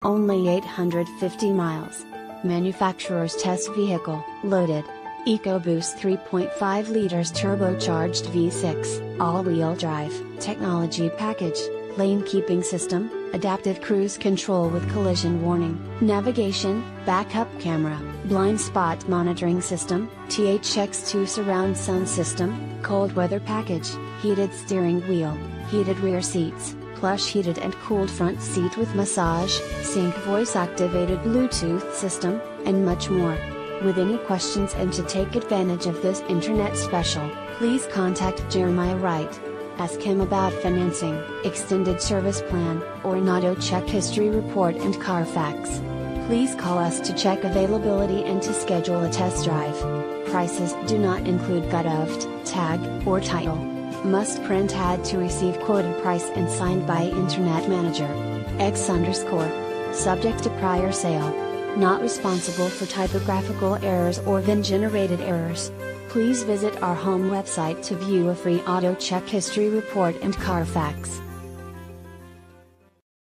Only 850 miles. Manufacturer's test vehicle, loaded. EcoBoost 3.5 liters turbocharged V6, all-wheel drive, technology package, lane keeping system, adaptive cruise control with collision warning, navigation, backup camera, blind spot monitoring system, THX2 surround sound system, cold weather package, heated steering wheel, heated rear seats, plush heated and cooled front seat with massage, sync voice activated Bluetooth system, and much more. With any questions and to take advantage of this internet special, please contact Jeremiah Wright. Ask him about financing, extended service plan, or an auto check history report and Carfax. Please call us to check availability and to schedule a test drive. Prices do not include gov, tag, or title. Must print ad to receive quoted price and signed by Internet Manager. X_. Subject to prior sale. Not responsible for typographical errors or VIN-generated errors. Please visit our home website to view a free auto check history report and Carfax.